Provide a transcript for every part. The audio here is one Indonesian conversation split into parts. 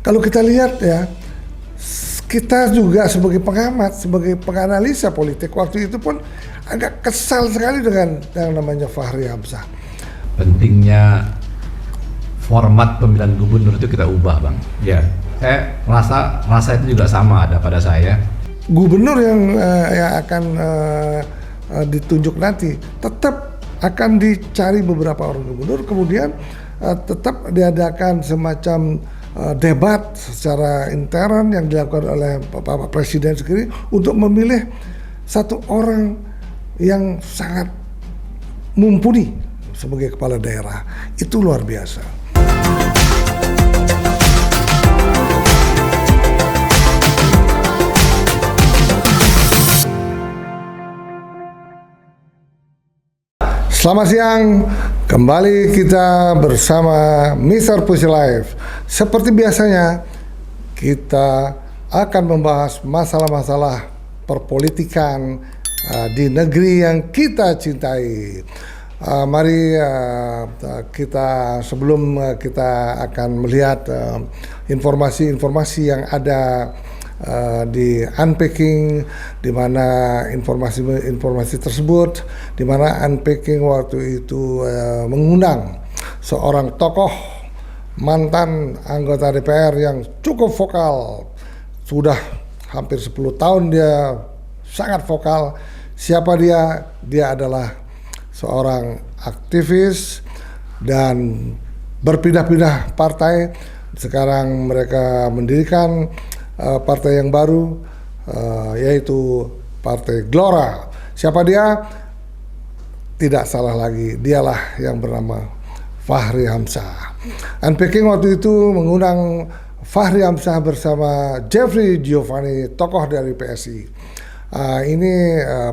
Kalau kita lihat ya, kita juga sebagai pengamat, sebagai penganalisa politik waktu itu pun agak kesal sekali dengan yang namanya Fahri Hamzah. Pentingnya format pemilihan gubernur itu kita ubah, Bang. Ya, saya rasa itu juga sama ada pada saya. Gubernur yang akan ditunjuk nanti tetap akan dicari beberapa orang gubernur, kemudian tetap diadakan semacam debat secara intern yang dilakukan oleh Bapak Presiden sendiri untuk memilih satu orang yang sangat mumpuni sebagai kepala daerah. Itu luar biasa. Selamat siang, kembali kita bersama Mr. Pussy Live. Seperti biasanya, kita akan membahas masalah-masalah perpolitikan di negeri yang kita cintai. Mari kita sebelum kita akan melihat informasi-informasi yang ada di unpacking, di mana informasi tersebut, di mana unpacking waktu itu mengundang seorang tokoh mantan anggota DPR yang cukup vokal, sudah hampir 10 tahun dia sangat vokal. Siapa dia? Dia adalah seorang aktivis dan berpindah-pindah partai. Sekarang mereka mendirikan partai yang baru, yaitu Partai Gelora. Siapa dia? Tidak salah lagi, dialah yang bernama Fahri Hamzah. Unpacking waktu itu mengundang Fahri Hamzah bersama Jeffrey Giovanni, tokoh dari PSI.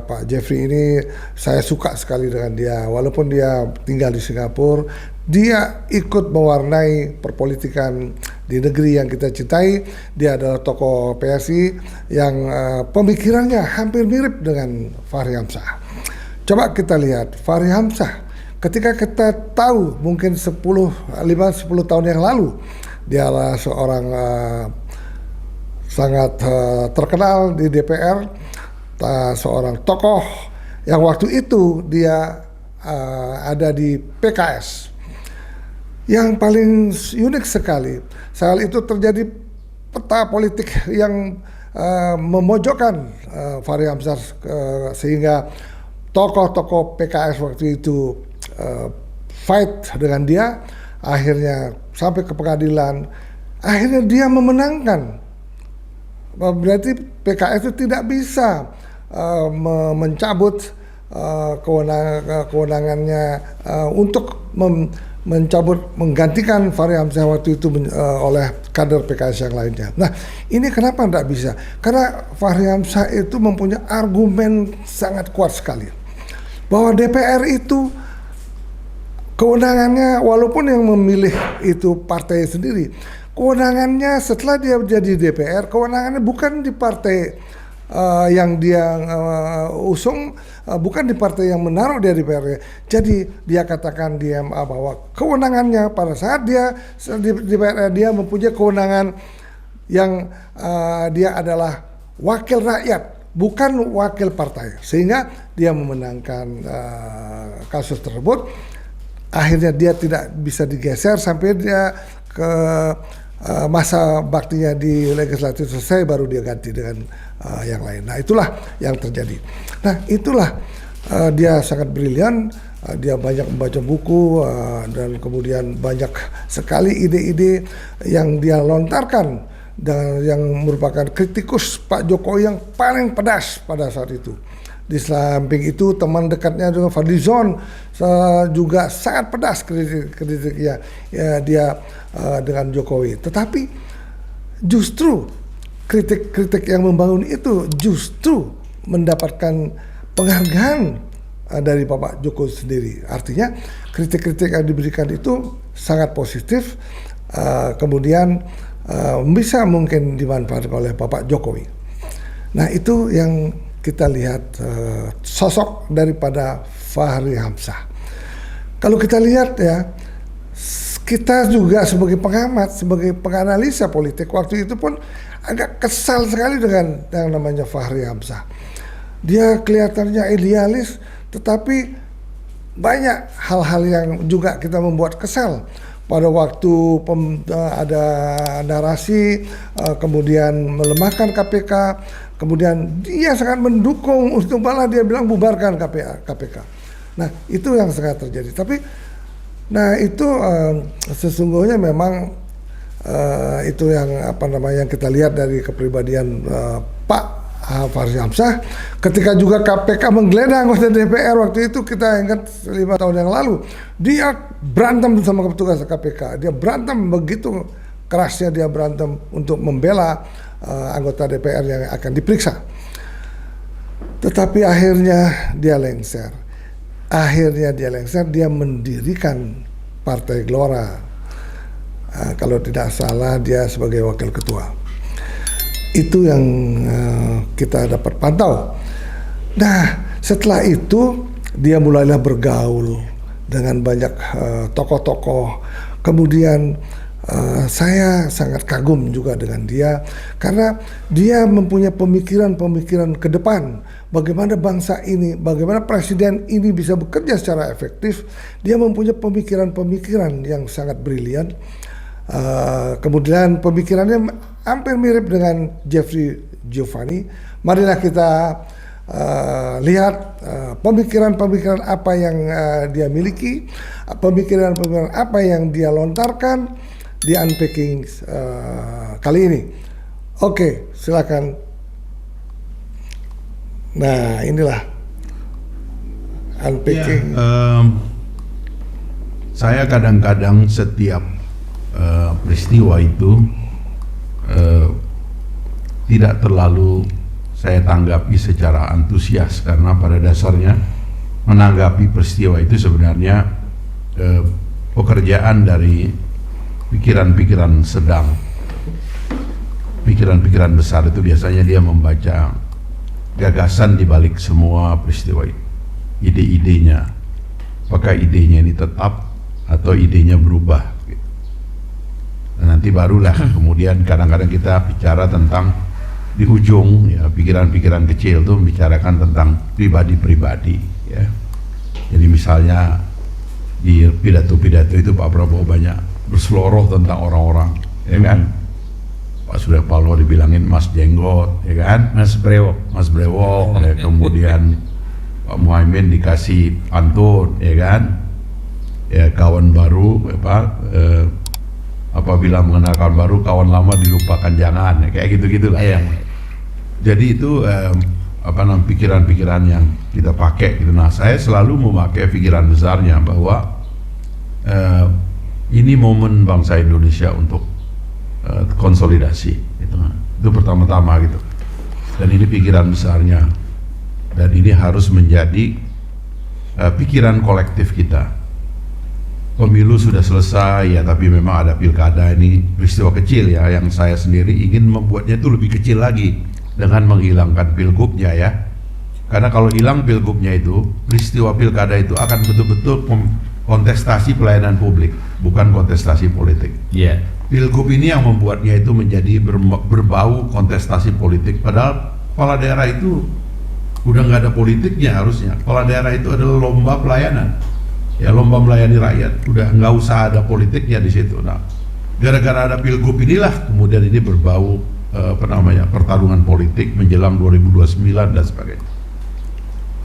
Pak Jeffrey ini saya suka sekali dengan dia. Walaupun dia tinggal di Singapura, dia ikut mewarnai perpolitikan di negeri yang kita cintai. Dia adalah tokoh PSI yang pemikirannya hampir mirip dengan Fahri Hamzah. Coba kita lihat Fahri Hamzah ketika kita tahu mungkin 10 tahun yang lalu, dia adalah seorang sangat terkenal di DPR, seorang tokoh yang waktu itu dia ada di PKS. Yang paling unik sekali, saat itu terjadi peta politik yang memojokkan Fahri Hamzah, sehingga tokoh-tokoh PKS waktu itu fight dengan dia, akhirnya sampai ke pengadilan, akhirnya dia memenangkan. Berarti PKS itu tidak bisa mencabut kewenangannya untuk menggantikan Fahri Hamzah waktu itu oleh kader PKS yang lainnya. Nah, ini kenapa tidak bisa? Karena Fahri Hamzah itu mempunyai argumen sangat kuat sekali bahwa DPR itu kewenangannya, walaupun yang memilih itu partai sendiri, kewenangannya setelah dia menjadi DPR, kewenangannya bukan di partai yang dia usung, bukan di partai yang menaruh dia di DPR. Jadi dia katakan dia bahwa kewenangannya pada saat dia di DPR, dia mempunyai kewenangan yang dia adalah wakil rakyat, bukan wakil partai, sehingga dia memenangkan kasus tersebut. Akhirnya dia tidak bisa digeser sampai dia ke masa baktinya di legislatif selesai, baru dia ganti dengan yang lain. Nah, itulah yang terjadi. Nah, itulah dia sangat brilian, dia banyak membaca buku, dan kemudian banyak sekali ide-ide yang dia lontarkan, dan yang merupakan kritikus Pak Jokowi yang paling pedas pada saat itu. Di samping itu teman dekatnya juga Fadlizon juga sangat pedas kritiknya dia dengan Jokowi. Tetapi justru kritik-kritik yang membangun itu justru mendapatkan penghargaan dari Bapak Jokowi sendiri. Artinya kritik-kritik yang diberikan itu sangat positif, kemudian bisa mungkin dimanfaatkan oleh Bapak Jokowi. Nah, itu yang kita lihat sosok daripada Fahri Hamzah. Kalau kita lihat ya, kita juga sebagai pengamat, sebagai penganalisa politik waktu itu pun agak kesal sekali dengan yang namanya Fahri Hamzah. Dia kelihatannya idealis, tetapi banyak hal-hal yang juga kita membuat kesal. Pada waktu ada narasi kemudian melemahkan KPK, kemudian dia sangat mendukung untuk malah dia bilang bubarkan KPK. Nah itu yang sangat terjadi. Tapi nah itu sesungguhnya memang itu yang yang kita lihat dari kepribadian Pak Fahri Hamzah. Ketika juga KPK menggeledah anggota DPR waktu itu, kita ingat 5 tahun yang lalu, dia berantem sama petugas KPK. Dia berantem begitu kerasnya, dia berantem untuk membela anggota DPR yang akan diperiksa. Tetapi akhirnya dia lengser. Dia mendirikan Partai Gelora. Kalau tidak salah dia sebagai wakil ketua. Itu yang kita dapat pantau. Nah, setelah itu dia mulailah bergaul dengan banyak tokoh-tokoh. Kemudian saya sangat kagum juga dengan dia karena dia mempunyai pemikiran-pemikiran ke depan. Bagaimana bangsa ini, bagaimana presiden ini bisa bekerja secara efektif. Dia mempunyai pemikiran-pemikiran yang sangat brilian. Kemudian pemikirannya hampir mirip dengan Jeffrey Giovanni. Marilah kita lihat pemikiran-pemikiran apa yang dia miliki, pemikiran-pemikiran apa yang dia lontarkan di Unpacking kali ini. Oke, silakan. Nah, inilah Unpacking. Saya kadang-kadang setiap peristiwa itu tidak terlalu saya tanggapi secara antusias, karena pada dasarnya menanggapi peristiwa itu sebenarnya pekerjaan dari pikiran-pikiran sedang. Pikiran-pikiran besar itu biasanya dia membaca gagasan di balik semua peristiwa itu, ide-idenya, apakah idenya ini tetap atau idenya berubah. Dan nanti barulah kemudian kadang-kadang kita bicara tentang di ujung, ya, pikiran-pikiran kecil itu membicarakan tentang pribadi-pribadi, ya. Jadi misalnya di pidato-pidato itu Pak Prabowo banyak berseloroh tentang orang-orang, ya kan? Pak Surya Paloh dibilangin Mas Jenggot, ya kan? Mas Brewok, ya. Kemudian Pak Muhaimin dikasih pantun, ya kan? Ya, kawan baru, apabila mengenal kawan baru, kawan lama dilupakan jangan, ya, kayak gitu-gitulah. Iya. Jadi itu pikiran-pikiran yang kita pakai gitu. Nah, saya selalu memakai pikiran besarnya bahwa ini momen bangsa Indonesia untuk konsolidasi gitu. Itu pertama-tama gitu. Dan ini pikiran besarnya. Dan ini harus menjadi pikiran kolektif kita. Pemilu sudah selesai ya, tapi memang ada pilkada, ini peristiwa kecil ya, yang saya sendiri ingin membuatnya itu lebih kecil lagi dengan menghilangkan pilgubnya ya. Karena kalau hilang pilgubnya itu, peristiwa pilkada itu akan betul-betul kontestasi pelayanan publik, bukan kontestasi politik. Iya. Pilgub ini yang membuatnya itu menjadi berbau kontestasi politik, padahal kepala daerah itu udah nggak ada politiknya harusnya. Kepala daerah itu adalah lomba pelayanan. Ya, lomba melayani rakyat, udah nggak usah ada politiknya di situ. Nah, gara-gara ada pilgub inilah kemudian ini berbau pertarungan politik menjelang 2029 dan sebagainya.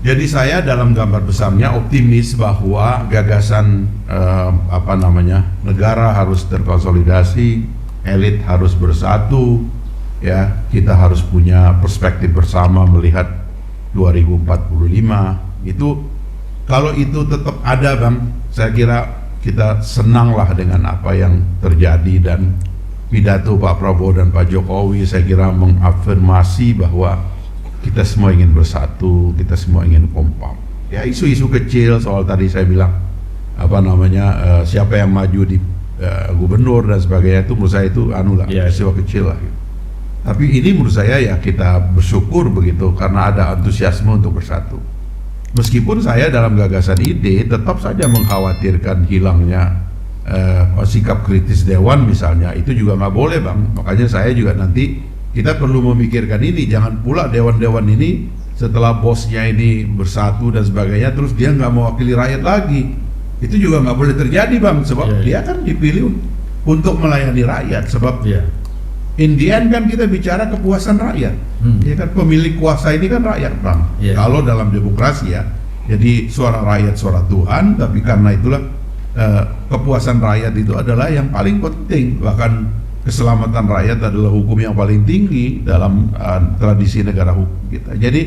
Jadi saya dalam gambar besarnya optimis bahwa gagasan negara harus terkonsolidasi, elit harus bersatu, ya, kita harus punya perspektif bersama melihat 2045 itu. Kalau itu tetap ada, Bang, saya kira kita senanglah dengan apa yang terjadi. Dan pidato Pak Prabowo dan Pak Jokowi saya kira mengafirmasi bahwa kita semua ingin bersatu, kita semua ingin kompak. Ya, isu-isu kecil soal tadi saya bilang siapa yang maju di gubernur dan sebagainya, itu menurut saya itu peristiwa kecil lah gitu. Tapi ini menurut saya ya kita bersyukur begitu karena ada antusiasme untuk bersatu. Meskipun saya dalam gagasan ide tetap saja mengkhawatirkan hilangnya sikap kritis dewan misalnya, itu juga nggak boleh bang. Makanya saya juga nanti kita perlu memikirkan ini, jangan pula dewan-dewan ini setelah bosnya ini bersatu dan sebagainya terus dia nggak mewakili rakyat lagi. Itu juga nggak boleh terjadi bang, sebab dia kan dipilih untuk melayani rakyat. Sebab in the end kan kita bicara kepuasan rakyat. Ya kan, pemilik kuasa ini kan rakyat bang. Kalau dalam demokrasi ya, jadi suara rakyat suara Tuhan. Tapi karena itulah kepuasan rakyat itu adalah yang paling penting. Bahkan keselamatan rakyat adalah hukum yang paling tinggi dalam tradisi negara hukum kita. Jadi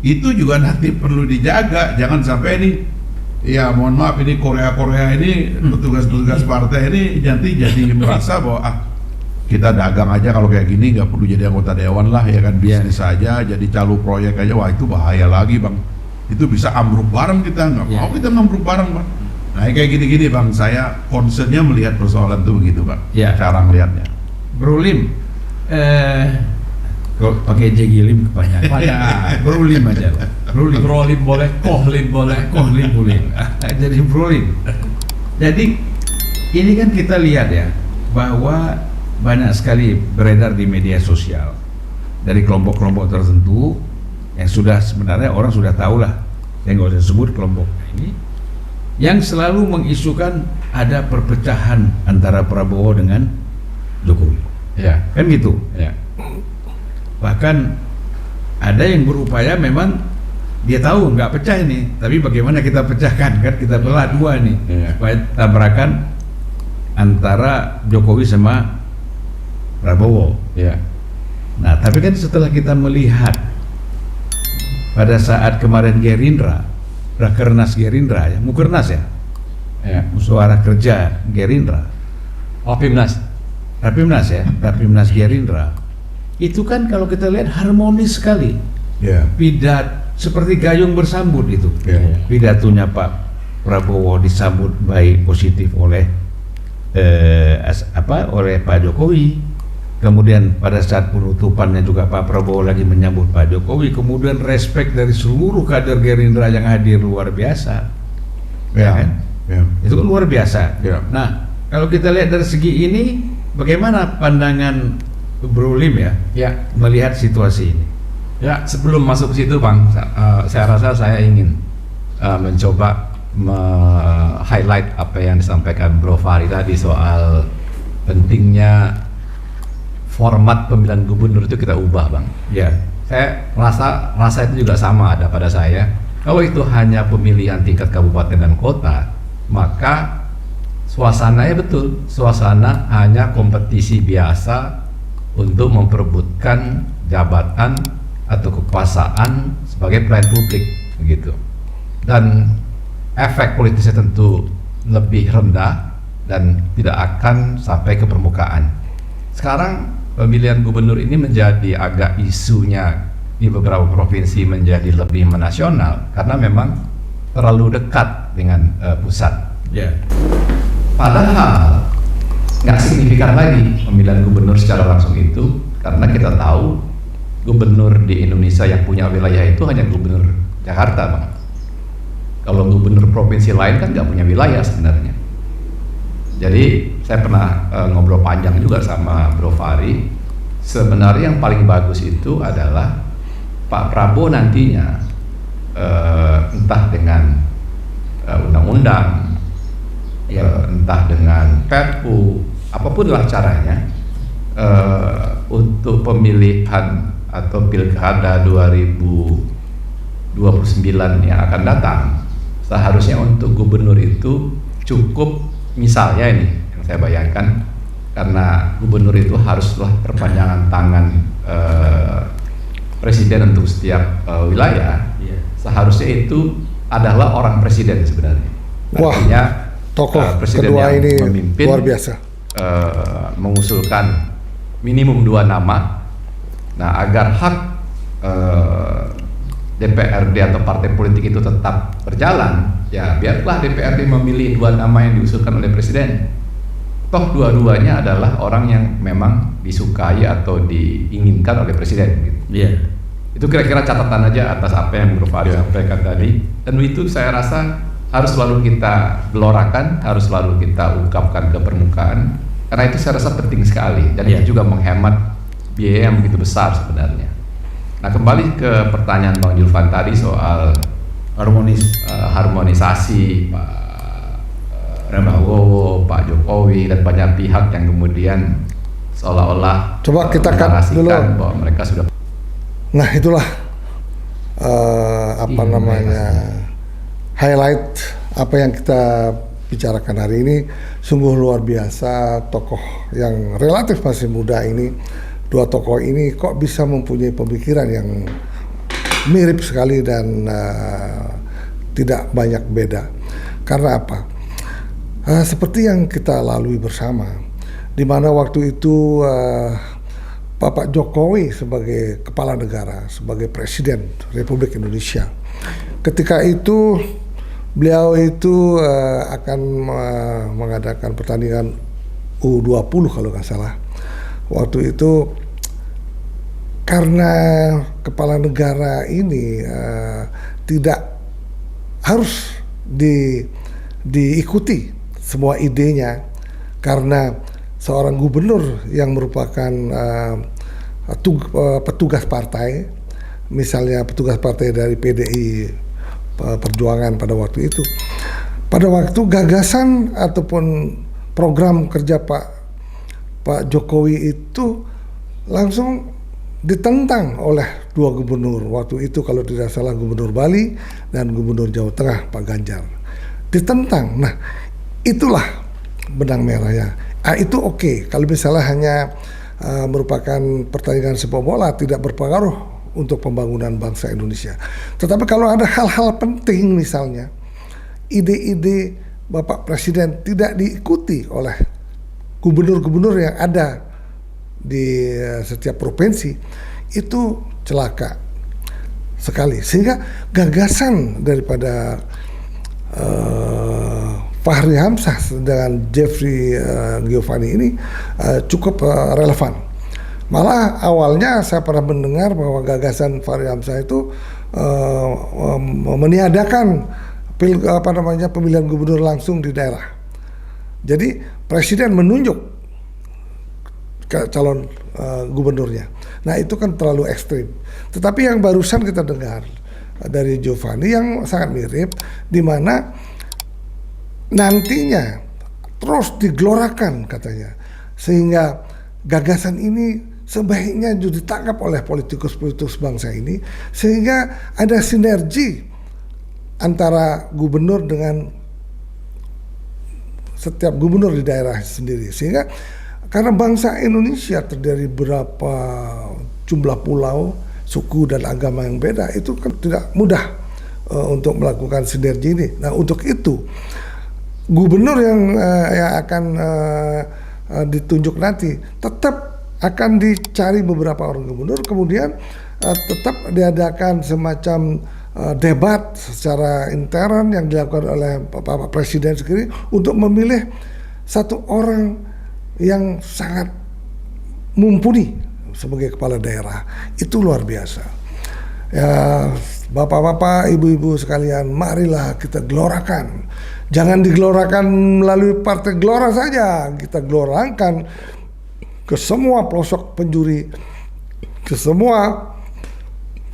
itu juga nanti perlu dijaga. Jangan sampai ini, ya mohon maaf, ini Korea ini petugas-petugas partai ini nanti jadi merasa bahwa kita dagang aja kalau kayak gini, nggak perlu jadi anggota dewan lah, ya kan, bisnis aja, jadi calo proyek aja. Wah itu bahaya lagi bang. Itu bisa ambruk bareng, kita nggak mau kita ambruk bareng bang. Nah kayak gini-gini bang, saya concernnya melihat persoalan itu begitu bang, cara melihatnya. Bro Lim, kalau pakai Jegilim kebanyakan. Bro Lim aja. Bro Lim boleh, Kohlim boleh, Kohlim boleh. Jadi Bro Lim. Jadi ini kan kita lihat ya, bahwa banyak sekali beredar di media sosial dari kelompok-kelompok tertentu yang sudah sebenarnya orang sudah tahu lah, saya nggak usah sebut kelompok ini, yang selalu mengisukan ada perpecahan antara Prabowo dengan Jokowi, kan gitu. Bahkan ada yang berupaya, memang dia tahu nggak pecah ini, tapi bagaimana kita pecahkan, kan kita belah dua nih, supaya tabrakan antara Jokowi sama Prabowo. Nah, tapi kan setelah kita melihat pada saat kemarin Gerindra, Rakernas Gerindra ya, Mukernas ya, Musyawarah Kerja Gerindra, Rapimnas ya, Rapimnas Gerindra, itu kan kalau kita lihat harmonis sekali. Seperti gayung bersambut itu. Pidatonya Pak Prabowo disambut baik, positif oleh oleh Pak Jokowi. Kemudian pada saat penutupannya juga Pak Prabowo lagi menyambut Pak Jokowi. Kemudian respect dari seluruh kader Gerindra yang hadir luar biasa. Kan? Itu luar biasa. Nah, kalau kita lihat dari segi ini, bagaimana pandangan Bro Lim ya, melihat situasi ini? Ya, sebelum masuk ke situ bang, saya rasa saya ingin mencoba highlight apa yang disampaikan Bro Fahri tadi soal pentingnya format pemilihan gubernur itu kita ubah bang. Saya rasa itu juga sama ada pada saya. Kalau itu hanya pemilihan tingkat kabupaten dan kota, maka suasananya betul, suasana hanya kompetisi biasa untuk memperebutkan jabatan atau kekuasaan sebagai pelayan publik begitu. Dan efek politisnya tentu lebih rendah dan tidak akan sampai ke permukaan. Sekarang pemilihan gubernur ini menjadi agak isunya di beberapa provinsi menjadi lebih menasional karena memang terlalu dekat dengan pusat. Padahal nggak signifikan lagi pemilihan gubernur secara langsung itu, karena kita tahu gubernur di Indonesia yang punya wilayah itu hanya gubernur Jakarta bang. Kalau gubernur provinsi lain kan nggak punya wilayah sebenarnya. Jadi saya pernah ngobrol panjang juga sama Bro Fahri. Sebenarnya yang paling bagus itu adalah Pak Prabowo nantinya entah dengan undang-undang, entah dengan Perpu, apapun lah caranya, untuk pemilihan atau pilkada 2029 yang akan datang, seharusnya untuk gubernur itu cukup, misalnya ini yang saya bayangkan, karena gubernur itu haruslah perpanjangan tangan presiden untuk setiap wilayah. Seharusnya itu adalah orang presiden sebenarnya. Artinya tokoh presiden kedua yang ini memimpin, luar biasa, mengusulkan minimum 2 nama. Nah, agar hak DPRD atau partai politik itu tetap berjalan, ya biarlah DPRD memilih 2 nama yang diusulkan oleh presiden. Toh dua-duanya adalah orang yang memang disukai atau diinginkan oleh presiden gitu. Itu kira-kira catatan aja atas apa yang Bro Fahri sampaikan tadi, dan itu saya rasa harus selalu kita gelorakan, harus selalu kita ungkapkan ke permukaan, karena itu saya rasa penting sekali dan Iya. itu juga menghemat biaya yang begitu besar sebenarnya. Nah, kembali ke pertanyaan Bang Julvan tadi soal harmonisasi Pak Prabowo, Pak Jokowi dan banyak pihak yang kemudian seolah-olah Coba kita cut menarasikan dulu. bahwa mereka sudah Nah itulah apa Iya, namanya highlight apa yang kita bicarakan hari ini. Sungguh luar biasa, tokoh yang relatif masih muda ini, dua tokoh ini kok bisa mempunyai pemikiran yang mirip sekali dan tidak banyak beda. Karena apa? Seperti yang kita lalui bersama, di mana waktu itu Bapak Jokowi sebagai kepala negara, sebagai Presiden Republik Indonesia, ketika itu beliau itu akan mengadakan pertandingan U20 kalau nggak salah. Waktu itu karena kepala negara ini tidak harus diikuti semua idenya, karena seorang gubernur yang merupakan petugas partai, misalnya petugas partai dari PDI Perjuangan pada waktu itu, pada waktu gagasan ataupun program kerja Pak Jokowi itu langsung ditentang oleh dua gubernur waktu itu, kalau tidak salah Gubernur Bali dan Gubernur Jawa Tengah Pak Ganjar, ditentang. Nah itulah benang merahnya. Itu oke kalau misalnya hanya merupakan pertandingan sepak bola, tidak berpengaruh untuk pembangunan bangsa Indonesia. Tetapi kalau ada hal-hal penting, misalnya ide-ide Bapak Presiden tidak diikuti oleh gubernur-gubernur yang ada di setiap provinsi, itu celaka sekali. Sehingga gagasan daripada Fahri Hamzah dengan Jeffrey Giovanni ini cukup relevan. Malah awalnya saya pernah mendengar bahwa gagasan Fahri Hamzah itu meniadakan pemilihan gubernur langsung di daerah. Jadi presiden menunjuk calon gubernurnya. Nah itu kan terlalu ekstrim. Tetapi yang barusan kita dengar dari Giovanni yang sangat mirip, di mana nantinya terus digelorakan katanya, sehingga gagasan ini sebaiknya juga ditangkap oleh politikus-politikus bangsa ini, sehingga ada sinergi antara gubernur dengan setiap gubernur di daerah sendiri. Sehingga karena bangsa Indonesia terdiri berapa jumlah pulau, suku dan agama yang beda, itu kan tidak mudah untuk melakukan sinergi ini. Nah untuk itu gubernur yang akan ditunjuk nanti tetap akan dicari beberapa orang gubernur, kemudian tetap diadakan semacam debat secara intern yang dilakukan oleh Bapak Presiden sendiri untuk memilih satu orang yang sangat mumpuni sebagai kepala daerah. Itu luar biasa. Ya, bapak-bapak, ibu-ibu sekalian, marilah kita gelorakan. Jangan digelorakan melalui partai gelora saja, kita gelorakan ke semua pelosok penjuri, ke semua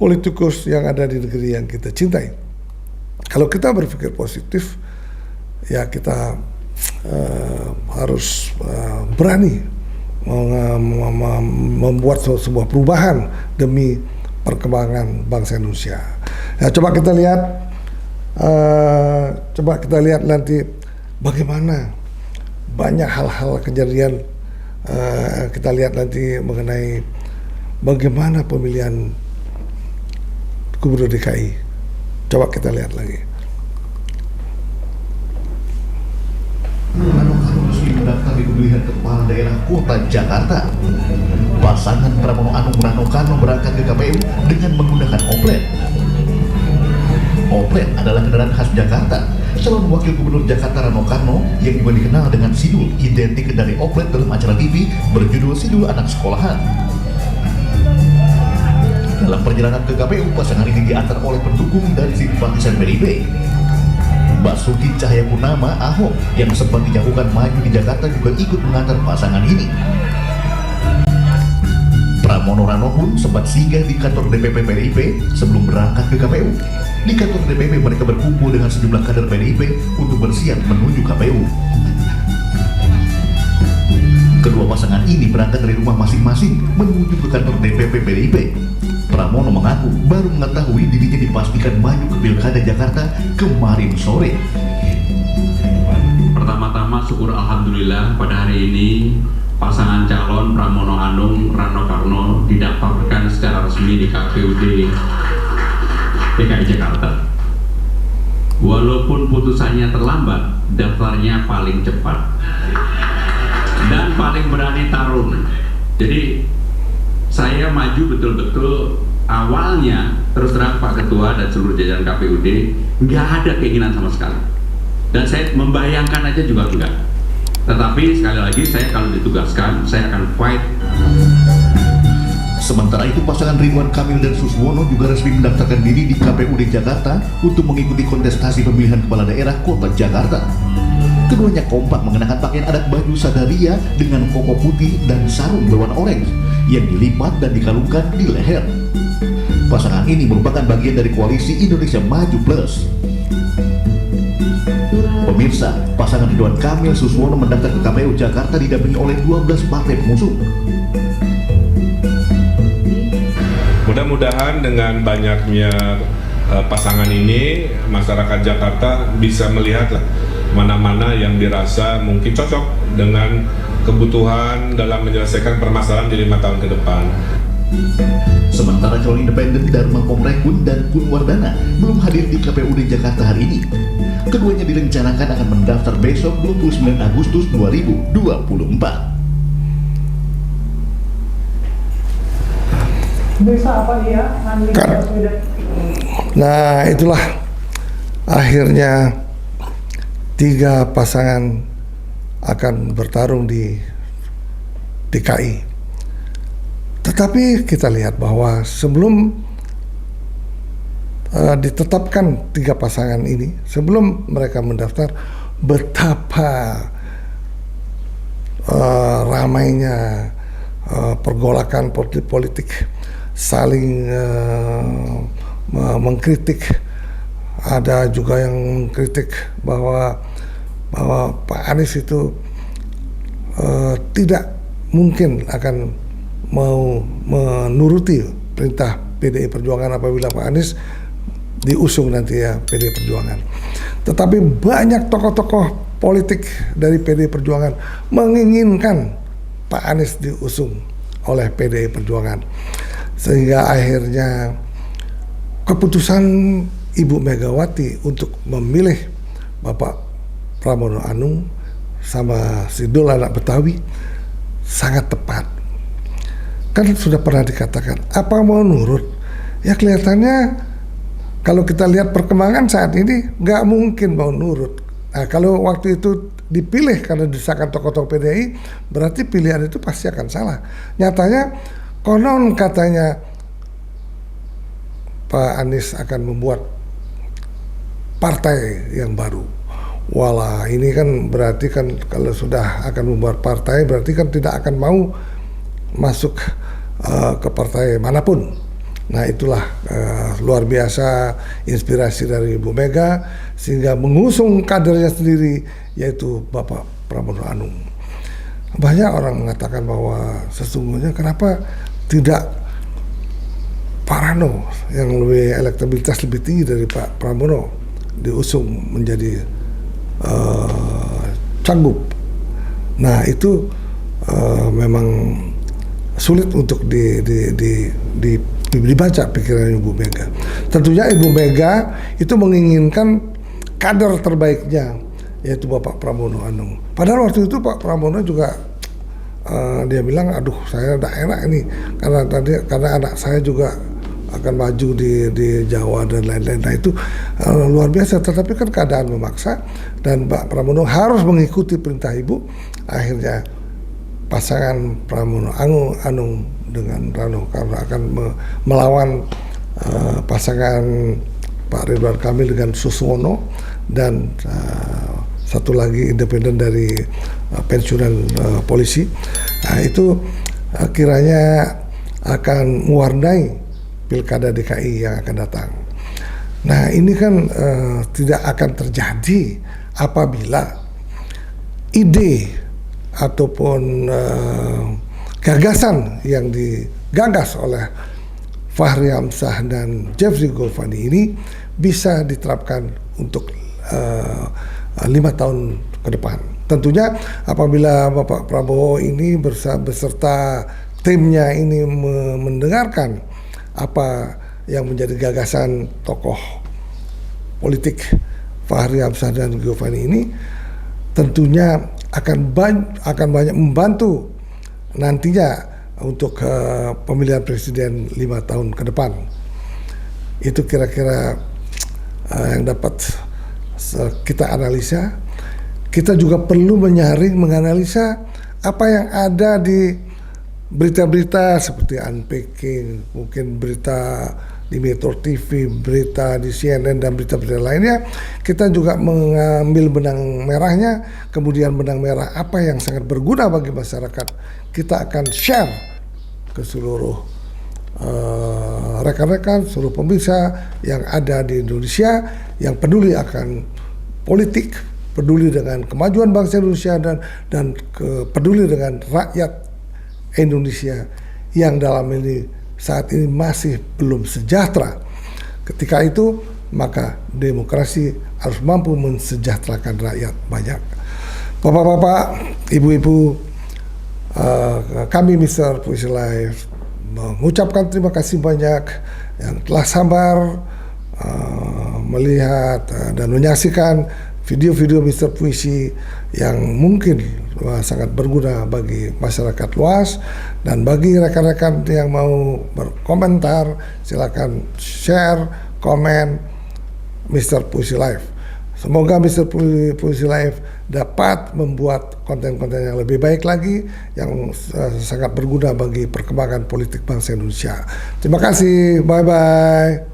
politikus yang ada di negeri yang kita cintai. Kalau kita berpikir positif, ya kita harus berani membuat sebuah perubahan demi perkembangan bangsa Indonesia. Ya, coba kita lihat nanti bagaimana banyak hal-hal kejadian. Kita lihat nanti mengenai bagaimana pemilihan gubernur DKI. Coba kita lihat lagi. Anu resmi mendaftar di pemilihan kepala daerah kota Jakarta. Pasangan Pramono Anung Rano Karno berangkat ke KPU dengan menggunakan oplet. Oplet adalah kendaraan khas Jakarta. Calon wakil gubernur Jakarta Rano Karno yang juga dikenal dengan sidul identik dari oplet dalam acara TV berjudul Sidul Anak Sekolahan. Dalam perjalanan ke KPU, pasangan ini diantar oleh pendukung dari simpatisan PDIP. Basuki Cahayapurnama Ahok yang sempat dijauhkan maju di Jakarta juga ikut mengantar pasangan ini. Pramono Rano pun sempat singgah di kantor DPP PDIP sebelum berangkat ke KPU. Di kantor DPP mereka berkumpul dengan sejumlah kader PDIP untuk bersiap menuju KPU. Kedua pasangan ini berangkat dari rumah masing-masing menuju ke kantor DPP PDIP. Pramono mengaku baru mengetahui dirinya dipastikan maju ke Pilkada Jakarta kemarin sore. Pertama-tama syukur alhamdulillah pada hari ini pasangan calon Pramono Anung Rano Karno didaftarkan secara resmi di KPUD DKI Jakarta. Walaupun putusannya terlambat, daftarnya paling cepat dan paling berani tarung. Jadi saya maju betul-betul. Awalnya terus terang Pak Ketua dan seluruh jajaran KPUD nggak ada keinginan sama sekali, dan saya membayangkan aja juga enggak. Tetapi sekali lagi saya kalau ditugaskan saya akan fight. Sementara itu pasangan Ridwan Kamil dan Suswono juga resmi mendaftarkan diri di KPUD Jakarta untuk mengikuti kontestasi pemilihan kepala daerah kota Jakarta. Keduanya kompak mengenakan pakaian adat baju sadaria dengan koko putih dan sarung berwarna orange yang dilipat dan dikalungkan di leher. Pasangan ini merupakan bagian dari koalisi Indonesia Maju Plus. Pemirsa, pasangan Ridwan Kamil Suswono mendaftar ke KPU Jakarta didampingi oleh 12 partai pengusung. Mudah-mudahan dengan banyaknya pasangan ini, masyarakat Jakarta bisa melihatlah mana-mana yang dirasa mungkin cocok dengan kebutuhan dalam menyelesaikan permasalahan di 5 tahun ke depan. Sementara calon independen Dharma Pongrekun dan Kun Wardana belum hadir di KPUD Jakarta hari ini. Keduanya direncanakan akan mendaftar besok 29 Agustus 2024. Bisa apa ya? Nah, itulah akhirnya 3 pasangan akan bertarung di DKI. Tetapi kita lihat bahwa sebelum ditetapkan 3 pasangan ini, sebelum mereka mendaftar, betapa ramainya pergolakan politik, saling mengkritik. Ada juga yang mengkritik bahwa Pak Anies itu tidak mungkin akan mau menuruti perintah PDI Perjuangan apabila Pak Anies diusung nanti ya PDI Perjuangan. Tetapi banyak tokoh-tokoh politik dari PDI Perjuangan menginginkan Pak Anies diusung oleh PDI Perjuangan, sehingga akhirnya keputusan Ibu Megawati untuk memilih Bapak Pramono Anung sama Sidul anak Betawi sangat tepat. Kan sudah pernah dikatakan, apa mau nurut? Ya kelihatannya kalau kita lihat perkembangan saat ini nggak mungkin mau nurut. Nah, kalau waktu itu dipilih karena desakan tokoh-tokoh PDI, berarti pilihan itu pasti akan salah. Nyatanya konon katanya Pak Anies akan membuat partai yang baru. Walah, ini kan berarti kan kalau sudah akan membuat partai berarti kan tidak akan mau masuk ke partai manapun. Nah, itulah luar biasa inspirasi dari Ibu Mega sehingga mengusung kadernya sendiri, yaitu Bapak Pramono Anung. Banyak orang mengatakan bahwa sesungguhnya kenapa tidak Pak Rano yang lebih elektabilitas lebih tinggi dari Pak Pramono diusung menjadi cagup. Nah, itu memang sulit untuk dibaca pikiran Ibu Mega. Tentunya Ibu Mega itu menginginkan kader terbaiknya, yaitu Bapak Pramono Anung. Padahal waktu itu Pak Pramono juga dia bilang, aduh saya udah enak ini karena anak saya juga akan maju di Jawa dan lain-lain. Nah, itu luar biasa. Tetapi kan keadaan memaksa dan Pak Pramono harus mengikuti perintah Ibu. Akhirnya pasangan Pramono Anung dengan Rano Karno akan melawan pasangan Pak Ridwan Kamil dengan Suswono dan satu lagi independen dari pensiunan polisi. Nah, itu kiranya akan mewarnai pilkada DKI yang akan datang. Nah, ini kan tidak akan terjadi apabila ide ataupun gagasan yang digagas oleh Fahri Hamzah dan Jeffrey Golvani ini bisa diterapkan untuk 5 tahun ke depan. Tentunya apabila Bapak Prabowo ini beserta timnya ini mendengarkan apa yang menjadi gagasan tokoh politik Fahri Hamzah dan Golvani ini, tentunya akan banyak membantu nantinya untuk pemilihan presiden 5 tahun ke depan. Itu kira-kira yang dapat kita analisa. Kita juga perlu menganalisa apa yang ada di berita-berita seperti unpacking, mungkin berita di Metro TV, berita di CNN dan berita-berita lainnya. Kita juga mengambil benang merahnya, kemudian benang merah apa yang sangat berguna bagi masyarakat kita akan share ke seluruh rekan-rekan, seluruh pemirsa yang ada di Indonesia yang peduli akan politik, peduli dengan kemajuan bangsa Indonesia dan peduli dengan rakyat Indonesia yang dalam ini saat ini masih belum sejahtera. Ketika itu maka demokrasi harus mampu mensejahterakan rakyat banyak. Bapak-bapak, ibu-ibu, kami Mr. Puisi Live mengucapkan terima kasih banyak yang telah sabar melihat dan menyaksikan video-video Mr. Puisi yang mungkin sangat berguna bagi masyarakat luas. Dan bagi rekan-rekan yang mau berkomentar, silakan share, komen Mr. Puisi Live. Semoga Mr. Puisi Live dapat membuat konten-konten yang lebih baik lagi, yang sangat berguna bagi perkembangan politik bangsa Indonesia. Terima kasih, bye-bye.